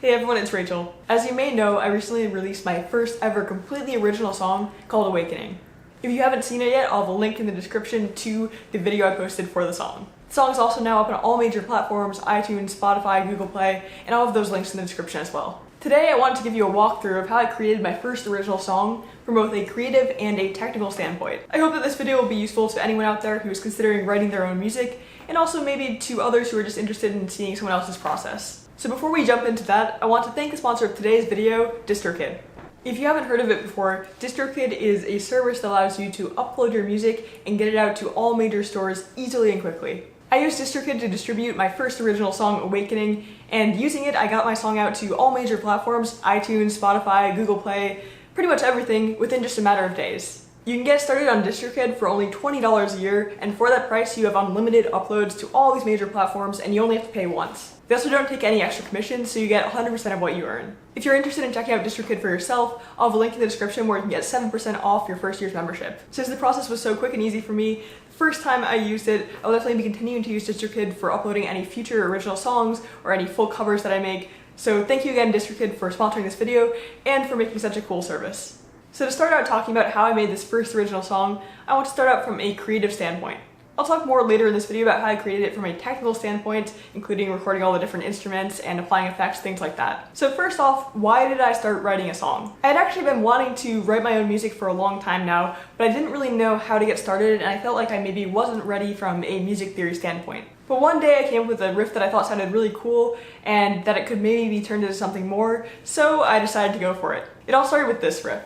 Hey everyone, it's Rachel. As you may know, I recently released my first ever completely original song called Awakening. If you haven't seen it yet, I'll have a link in the description to the video I posted for the song. The song is also now up on all major platforms, iTunes, Spotify, Google Play, and I'll have those links in the description as well. Today I wanted to give you a walkthrough of how I created my first original song from both a creative and a technical standpoint. I hope that this video will be useful to anyone out there who is considering writing their own music, and also maybe to others who are just interested in seeing someone else's process. So before we jump into that, I want to thank the sponsor of today's video, DistroKid. If you haven't heard of it before, DistroKid is a service that allows you to upload your music and get it out to all major stores easily and quickly. I used DistroKid to distribute my first original song, Awakening, and using it, I got my song out to all major platforms, iTunes, Spotify, Google Play, pretty much everything within just a matter of days. You can get started on DistroKid for only $20 a year, and for that price you have unlimited uploads to all these major platforms and you only have to pay once. They also don't take any extra commissions, so you get 100% of what you earn. If you're interested in checking out DistroKid for yourself, I'll have a link in the description where you can get 7% off your first year's membership. Since the process was so quick and easy for me, the first time I used it, I'll definitely be continuing to use DistroKid for uploading any future original songs or any full covers that I make. So thank you again, DistroKid, for sponsoring this video and for making such a cool service. So to start out talking about how I made this first original song, I want to start out from a creative standpoint. I'll talk more later in this video about how I created it from a technical standpoint, including recording all the different instruments and applying effects, things like that. So first off, why did I start writing a song? I had actually been wanting to write my own music for a long time now, but I didn't really know how to get started, and I felt like I maybe wasn't ready from a music theory standpoint. But one day I came up with a riff that I thought sounded really cool and that it could maybe be turned into something more, so I decided to go for it. It all started with this riff.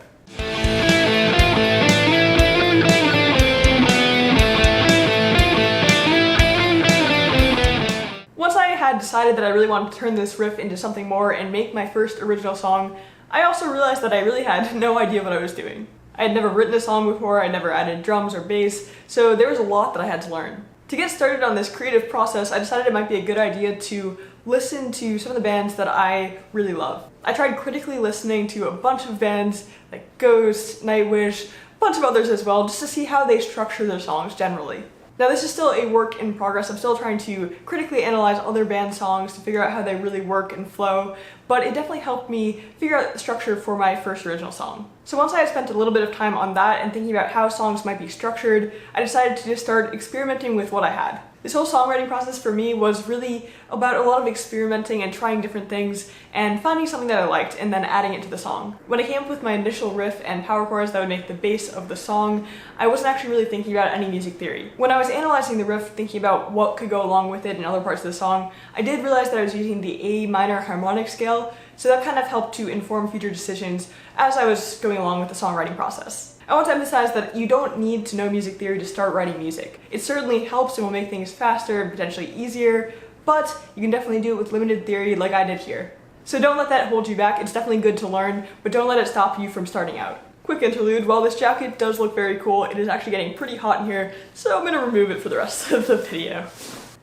Once I had decided that I really wanted to turn this riff into something more and make my first original song, I also realized that I really had no idea what I was doing. I had never written a song before, I never added drums or bass, so there was a lot that I had to learn. To get started on this creative process, I decided it might be a good idea to listen to some of the bands that I really love. I tried critically listening to a bunch of bands like Ghost, Nightwish, a bunch of others as well, just to see how they structure their songs generally. Now this is still a work in progress. I'm still trying to critically analyze other band songs to figure out how they really work and flow, but it definitely helped me figure out the structure for my first original song. So once I had spent a little bit of time on that and thinking about how songs might be structured, I decided to just start experimenting with what I had. This whole songwriting process for me was really about a lot of experimenting and trying different things and finding something that I liked and then adding it to the song. When I came up with my initial riff and power chords that would make the base of the song, I wasn't actually really thinking about any music theory. When I was analyzing the riff, thinking about what could go along with it in other parts of the song, I did realize that I was using the A minor harmonic scale, so that kind of helped to inform future decisions as I was going along with the songwriting process. I want to emphasize that you don't need to know music theory to start writing music. It certainly helps and will make things faster and potentially easier, but you can definitely do it with limited theory like I did here. So don't let that hold you back. It's definitely good to learn, but don't let it stop you from starting out. Quick interlude, while this jacket does look very cool, it is actually getting pretty hot in here, so I'm going to remove it for the rest of the video.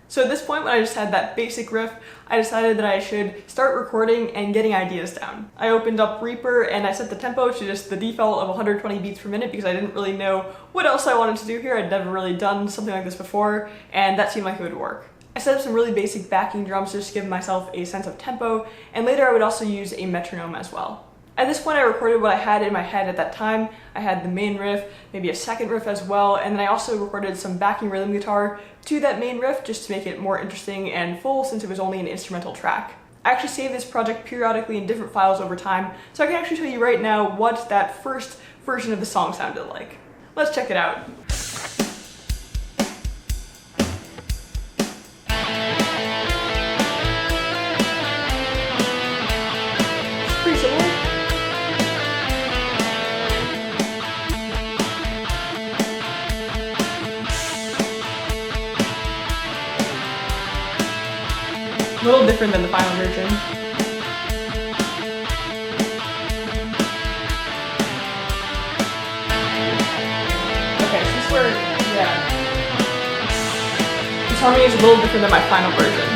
So at this point, when I just had that basic riff, I decided that I should start recording and getting ideas down. I opened up Reaper and I set the tempo to just the default of 120 beats per minute because I didn't really know what else I wanted to do here. I'd never really done something like this before, and that seemed like it would work. I set up some really basic backing drums just to give myself a sense of tempo, and later I would also use a metronome as well. At this point I recorded what I had in my head at that time. I had the main riff, maybe a second riff as well, and then I also recorded some backing rhythm guitar to that main riff just to make it more interesting and full since it was only an instrumental track. I actually saved this project periodically in different files over time, so I can actually show you right now what that first version of the song sounded like. Let's check it out. It's pretty similar. A little different than the final version. Okay, so this is where, yeah. This harmony is a little different than my final version.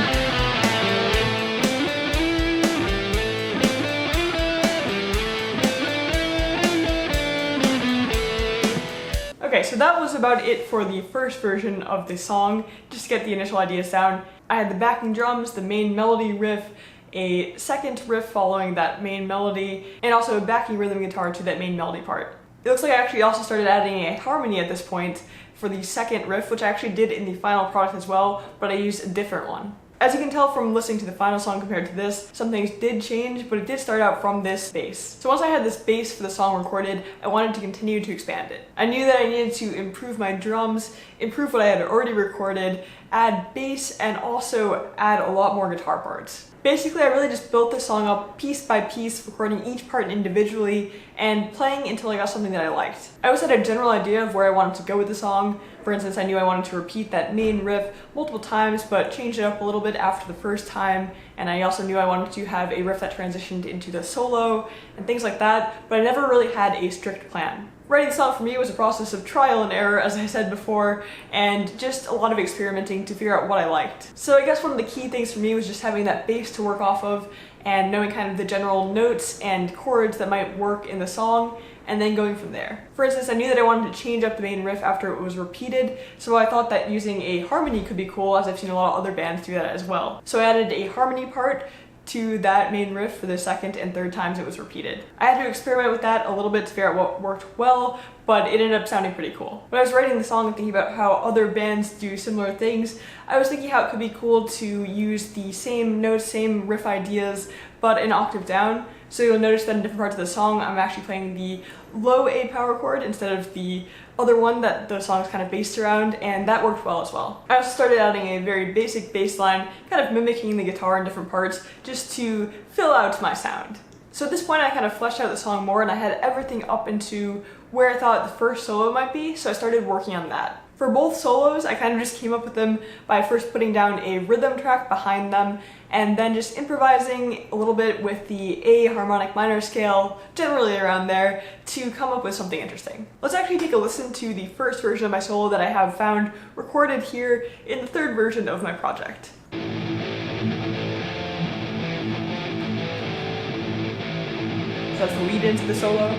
Okay, so that was about it for the first version of the song, just to get the initial ideas down. I had the backing drums, the main melody riff, a second riff following that main melody, and also a backing rhythm guitar to that main melody part. It looks like I actually also started adding a harmony at this point for the second riff, which I actually did in the final product as well, but I used a different one. As you can tell from listening to the final song compared to this, some things did change, but it did start out from this bass. So once I had this bass for the song recorded, I wanted to continue to expand it. I knew that I needed to improve my drums, improve what I had already recorded, add bass, and also add a lot more guitar parts. Basically, I really just built this song up piece by piece, recording each part individually and playing until I got something that I liked. I always had a general idea of where I wanted to go with the song. For instance, I knew I wanted to repeat that main riff multiple times, but change it up a little bit after the first time. And I also knew I wanted to have a riff that transitioned into the solo and things like that, but I never really had a strict plan. Writing the song for me was a process of trial and error, as I said before, and just a lot of experimenting to figure out what I liked. So I guess one of the key things for me was just having that bass to work off of and knowing kind of the general notes and chords that might work in the song, and then going from there. For instance, I knew that I wanted to change up the main riff after it was repeated, so I thought that using a harmony could be cool, as I've seen a lot of other bands do that as well. So I added a harmony part to that main riff for the second and third times it was repeated. I had to experiment with that a little bit to figure out what worked well, but it ended up sounding pretty cool. When I was writing the song and thinking about how other bands do similar things, I was thinking how it could be cool to use the same notes, same riff ideas, but an octave down. So you'll notice that in different parts of the song, I'm actually playing the low A power chord instead of the other one that the song is kind of based around, and that worked well as well. I also started adding a very basic bass line, kind of mimicking the guitar in different parts, just to fill out my sound. So at this point I kind of fleshed out the song more, and I had everything up into where I thought the first solo might be, so I started working on that. For both solos, I kind of just came up with them by first putting down a rhythm track behind them, and then just improvising a little bit with the A harmonic minor scale, generally around there, to come up with something interesting. Let's actually take a listen to the first version of my solo that I have found recorded here in the third version of my project. So that's the lead into the solo.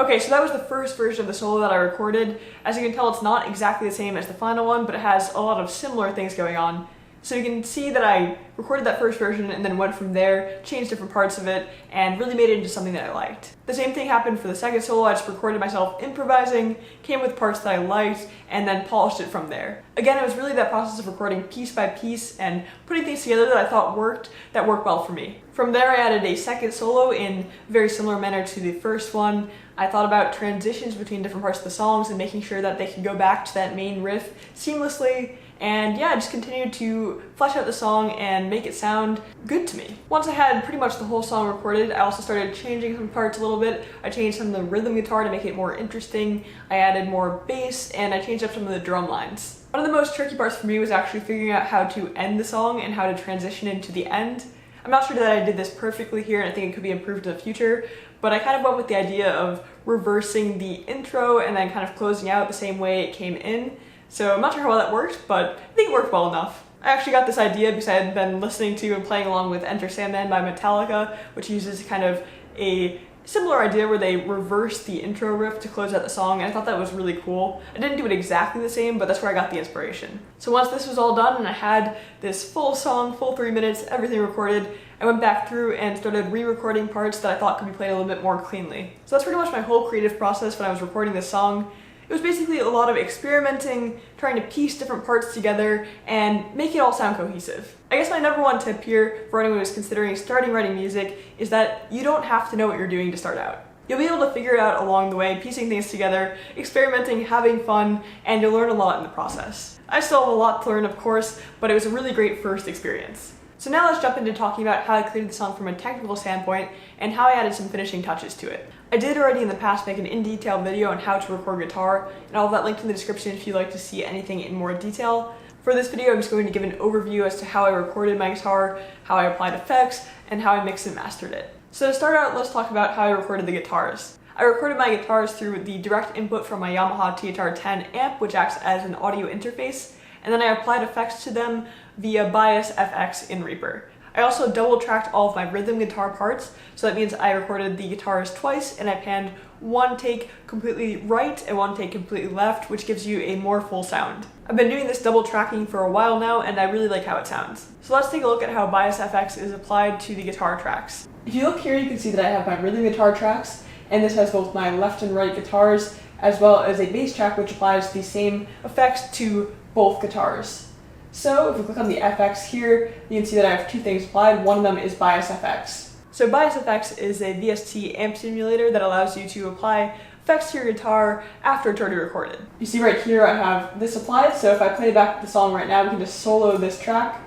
Okay, so that was the first version of the solo that I recorded. As you can tell, it's not exactly the same as the final one, but it has a lot of similar things going on. So you can see that I recorded that first version and then went from there, changed different parts of it, and really made it into something that I liked. The same thing happened for the second solo. I just recorded myself improvising, came with parts that I liked, and then polished it from there. Again, it was really that process of recording piece by piece and putting things together that I thought worked well for me. From there, I added a second solo in a very similar manner to the first one. I thought about transitions between different parts of the songs and making sure that they could go back to that main riff seamlessly. And yeah, I just continued to flesh out the song and make it sound good to me. Once I had pretty much the whole song recorded, I also started changing some parts a little bit. I changed some of the rhythm guitar to make it more interesting. I added more bass, and I changed up some of the drum lines. One of the most tricky parts for me was actually figuring out how to end the song and how to transition into the end. I'm not sure that I did this perfectly here, and I think it could be improved in the future, but I kind of went with the idea of reversing the intro and then kind of closing out the same way it came in. So I'm not sure how well that worked, but I think it worked well enough. I actually got this idea because I had been listening to and playing along with Enter Sandman by Metallica, which uses kind of a similar idea where they reverse the intro riff to close out the song, and I thought that was really cool. I didn't do it exactly the same, but that's where I got the inspiration. So once this was all done and I had this full song, full 3 minutes, everything recorded, I went back through and started re-recording parts that I thought could be played a little bit more cleanly. So that's pretty much my whole creative process when I was recording this song. It was basically a lot of experimenting, trying to piece different parts together and make it all sound cohesive. I guess my number one tip here for anyone who's considering starting writing music is that you don't have to know what you're doing to start out. You'll be able to figure it out along the way, piecing things together, experimenting, having fun, and you'll learn a lot in the process. I still have a lot to learn, of course, but it was a really great first experience. So now let's jump into talking about how I created the song from a technical standpoint and how I added some finishing touches to it. I did already in the past make an in-detail video on how to record guitar, and I'll have that linked in the description if you'd like to see anything in more detail. For this video, I'm just going to give an overview as to how I recorded my guitar, how I applied effects, and how I mixed and mastered it. So to start out, let's talk about how I recorded the guitars. I recorded my guitars through the direct input from my Yamaha THR-10 amp, which acts as an audio interface, and then I applied effects to them via Bias FX in Reaper. I also double tracked all of my rhythm guitar parts, so that means I recorded the guitars twice and I panned one take completely right and one take completely left, which gives you a more full sound. I've been doing this double tracking for a while now and I really like how it sounds. So let's take a look at how Bias FX is applied to the guitar tracks. If you look here, you can see that I have my rhythm guitar tracks, and this has both my left and right guitars, as well as a bass track which applies the same effects to both guitars. So if we click on the FX here, you can see that I have two things applied. One of them is Bias FX. So Bias FX is a VST amp simulator that allows you to apply effects to your guitar after it's already recorded. You see right here I have this applied, so if I play back the song right now, we can just solo this track.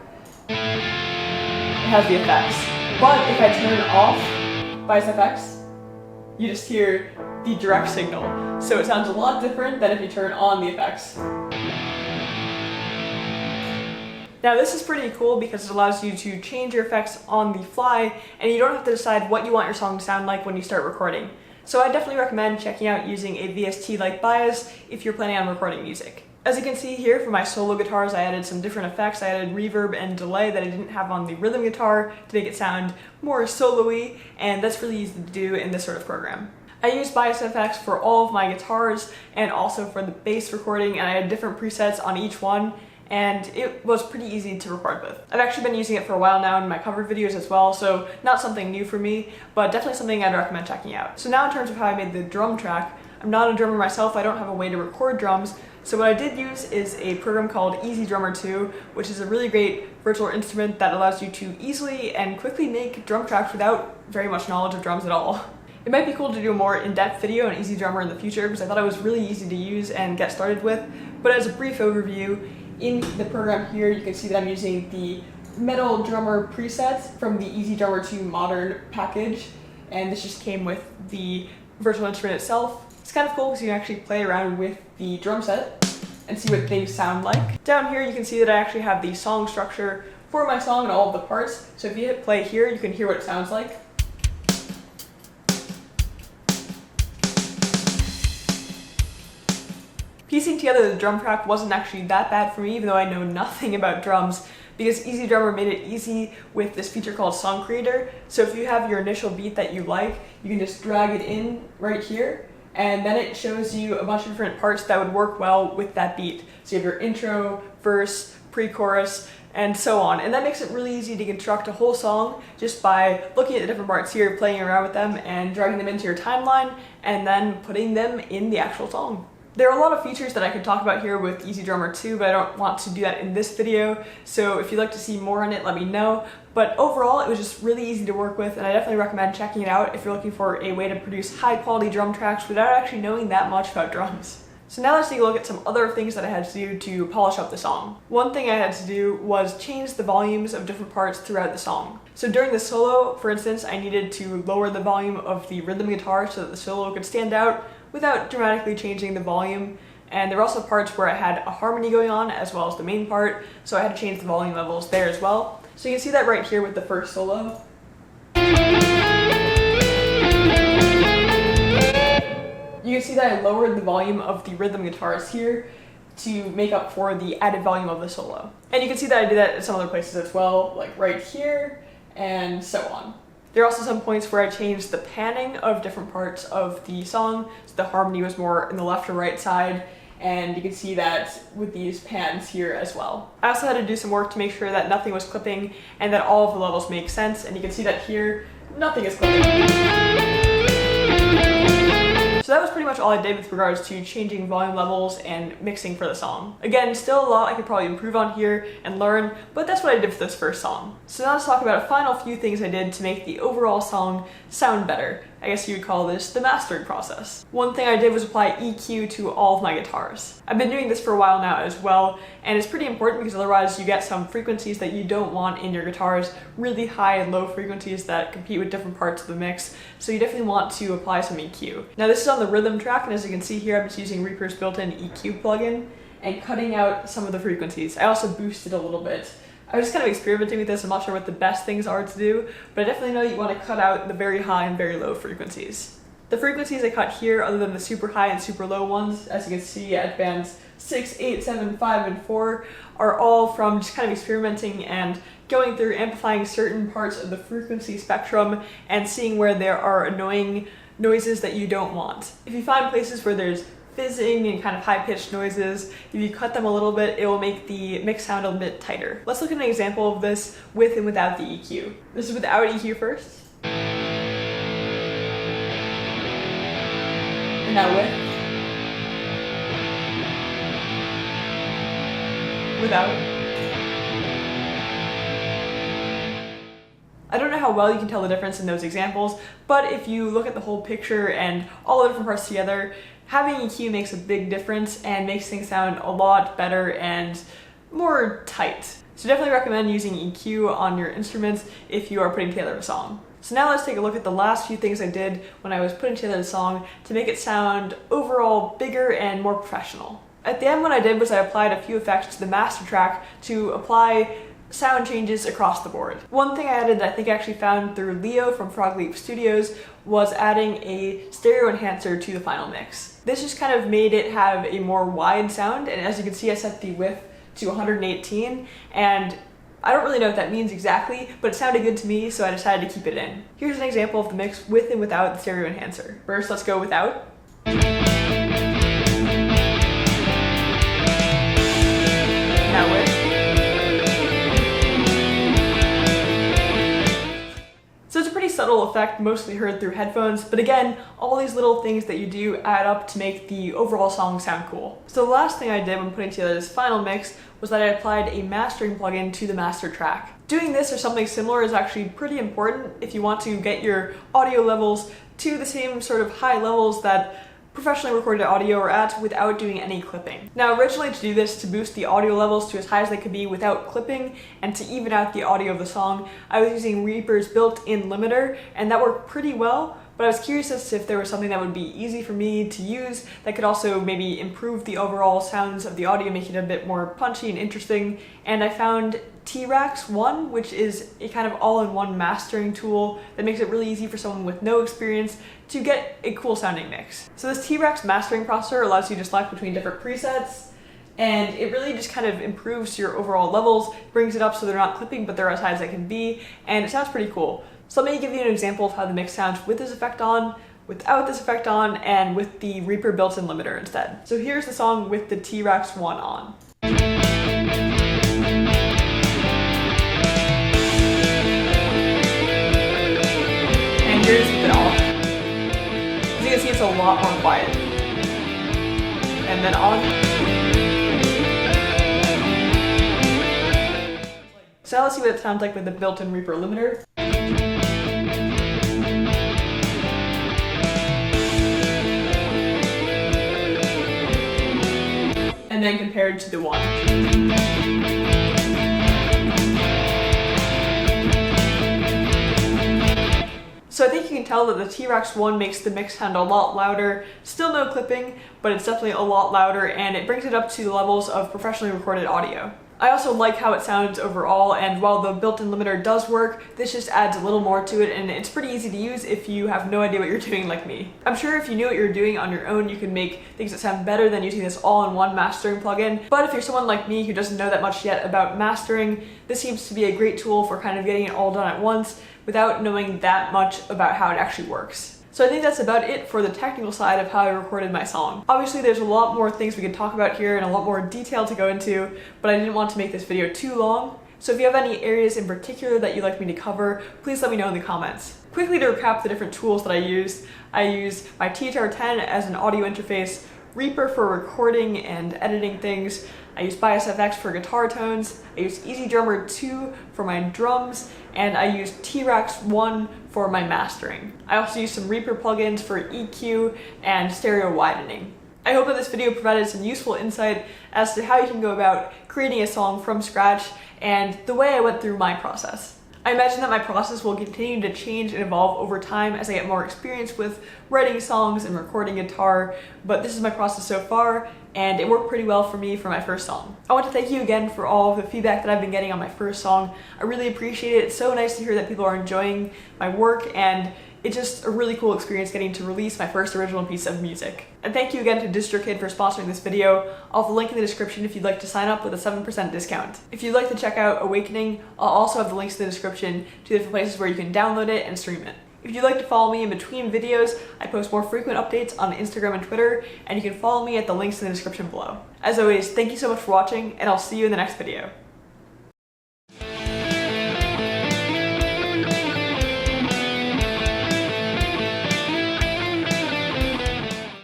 It has the effects. But if I turn off Bias FX, you just hear the direct signal. So it sounds a lot different than if you turn on the effects. Now this is pretty cool because it allows you to change your effects on the fly, and you don't have to decide what you want your song to sound like when you start recording. So I definitely recommend checking out using a VST like Bias if you're planning on recording music. As you can see here, for my solo guitars I added some different effects. I added reverb and delay that I didn't have on the rhythm guitar to make it sound more solo-y, and that's really easy to do in this sort of program. I used Bias FX for all of my guitars and also for the bass recording, and I had different presets on each one, and it was pretty easy to record with. I've actually been using it for a while now in my cover videos as well, so not something new for me, but definitely something I'd recommend checking out. So now in terms of how I made the drum track, I'm not a drummer myself, I don't have a way to record drums, so what I did use is a program called EasyDrummer 2, which is a really great virtual instrument that allows you to easily and quickly make drum tracks without very much knowledge of drums at all. It might be cool to do a more in-depth video on EasyDrummer in the future because I thought it was really easy to use and get started with, but as a brief overview, in the program here you can see that I'm using the Metal Drummer presets from the EasyDrummer 2 Modern package, and this just came with the virtual instrument itself. It's kind of cool because you can actually play around with the drum set and see what things sound like. Down here you can see that I actually have the song structure for my song and all of the parts, so if you hit play here you can hear what it sounds like. Piecing together the drum track wasn't actually that bad for me, even though I know nothing about drums, because EasyDrummer made it easy with this feature called Song Creator. So if you have your initial beat that you like, you can just drag it in right here, and then it shows you a bunch of different parts that would work well with that beat. So you have your intro, verse, pre-chorus, and so on. And that makes it really easy to construct a whole song just by looking at the different parts here, playing around with them, and dragging them into your timeline, and then putting them in the actual song. There are a lot of features that I could talk about here with EasyDrummer 2, but I don't want to do that in this video, so if you'd like to see more on it, let me know. But overall, it was just really easy to work with, and I definitely recommend checking it out if you're looking for a way to produce high-quality drum tracks without actually knowing that much about drums. So now let's take a look at some other things that I had to do to polish up the song. One thing I had to do was change the volumes of different parts throughout the song. So during the solo, for instance, I needed to lower the volume of the rhythm guitar so that the solo could stand out without dramatically changing the volume. And there were also parts where I had a harmony going on as well as the main part, so I had to change the volume levels there as well. So you can see that right here with the first solo. You can see that I lowered the volume of the rhythm guitars here to make up for the added volume of the solo. And you can see that I did that at some other places as well, like right here, and so on. There are also some points where I changed the panning of different parts of the song, so the harmony was more in the left or right side, and you can see that with these pans here as well. I also had to do some work to make sure that nothing was clipping and that all of the levels make sense, and you can see that here, nothing is clipping. So that was pretty much all I did with regards to changing volume levels and mixing for the song. Again, still a lot I could probably improve on here and learn, but that's what I did for this first song. So now let's talk about a final few things I did to make the overall song sound better. I guess you would call this the mastering process. One thing I did was apply EQ to all of my guitars. I've been doing this for a while now as well, and it's pretty important because otherwise you get some frequencies that you don't want in your guitars, really high and low frequencies that compete with different parts of the mix, so you definitely want to apply some EQ. Now this is on the rhythm track, and as you can see here, I'm just using Reaper's built-in EQ plugin and cutting out some of the frequencies. I also boosted a little bit. I was just kind of experimenting with this. I'm not sure what the best things are to do, but I definitely know you want to cut out the very high and very low frequencies. The frequencies I cut here, other than the super high and super low ones, as you can see at bands 6, 8, 7, 5, and 4 are all from just kind of experimenting and going through amplifying certain parts of the frequency spectrum and seeing where there are annoying noises that you don't want. If you find places where there's fizzing and kind of high-pitched noises, if you cut them a little bit, it will make the mix sound a bit tighter. Let's look at an example of this with and without the EQ. This is without EQ first. And now with. Without. I don't know how well you can tell the difference in those examples, but if you look at the whole picture and all the different parts together, having EQ makes a big difference and makes things sound a lot better and more tight. So definitely recommend using EQ on your instruments if you are putting together a song. So now let's take a look at the last few things I did when I was putting together the song to make it sound overall bigger and more professional. At the end, what I did was I applied a few effects to the master track to apply sound changes across the board. One thing I added that I think I actually found through Leo from Frog Leap Studios was adding a stereo enhancer to the final mix. This just kind of made it have a more wide sound, and as you can see I set the width to 118, and I don't really know what that means exactly, but it sounded good to me, so I decided to keep it in. Here's an example of the mix with and without the stereo enhancer. First, let's go without. Now with. So it's a pretty subtle effect, mostly heard through headphones, but again, all these little things that you do add up to make the overall song sound cool. So the last thing I did when putting together this final mix was that I applied a mastering plugin to the master track. Doing this or something similar is actually pretty important if you want to get your audio levels to the same sort of high levels that professionally recorded audio are at without doing any clipping. Now originally, to do this, to boost the audio levels to as high as they could be without clipping and to even out the audio of the song, I was using Reaper's built-in limiter, and that worked pretty well, but I was curious as to if there was something that would be easy for me to use that could also maybe improve the overall sounds of the audio, make it a bit more punchy and interesting, and I found T-Rax 1, which is a kind of all-in-one mastering tool that makes it really easy for someone with no experience to get a cool sounding mix. So this T-Rax mastering processor allows you to select between different presets, and it really just kind of improves your overall levels, brings it up so they're not clipping but they're as high as they can be, and it sounds pretty cool. So let me give you an example of how the mix sounds with this effect on, without this effect on, and with the Reaper built-in limiter instead. So here's the song with the T-Rax 1 on. And here's it off. As you can see, it's a lot more quiet. And then on. So now let's see what it sounds like with the built-in Reaper limiter. And then compared to the 1. So I think you can tell that the T-Rax 1 makes the mix sound a lot louder. Still no clipping, but it's definitely a lot louder, and it brings it up to the levels of professionally recorded audio. I also like how it sounds overall, and while the built-in limiter does work, this just adds a little more to it, and it's pretty easy to use if you have no idea what you're doing like me. I'm sure if you knew what you're doing on your own, you could make things that sound better than using this all-in-one mastering plugin, but if you're someone like me who doesn't know that much yet about mastering, this seems to be a great tool for kind of getting it all done at once without knowing that much about how it actually works. So I think that's about it for the technical side of how I recorded my song. Obviously there's a lot more things we could talk about here and a lot more detail to go into, but I didn't want to make this video too long. So if you have any areas in particular that you'd like me to cover, please let me know in the comments. Quickly to recap the different tools that I used my THR-10 as an audio interface, Reaper for recording and editing things, I used Bias FX for guitar tones, I used EasyDrummer 2 for my drums, and I used T-Rax 1 for my mastering. I also used some Reaper plugins for EQ and stereo widening. I hope that this video provided some useful insight as to how you can go about creating a song from scratch and the way I went through my process. I imagine that my process will continue to change and evolve over time as I get more experience with writing songs and recording guitar, but this is my process so far, and it worked pretty well for me for my first song. I want to thank you again for all of the feedback that I've been getting on my first song. I really appreciate it. It's so nice to hear that people are enjoying my work, and it's just a really cool experience getting to release my first original piece of music. And thank you again to DistroKid for sponsoring this video. I'll have a link in the description if you'd like to sign up with a 7% discount. If you'd like to check out Awakening, I'll also have the links in the description to different places where you can download it and stream it. If you'd like to follow me in between videos, I post more frequent updates on Instagram and Twitter, and you can follow me at the links in the description below. As always, thank you so much for watching, and I'll see you in the next video.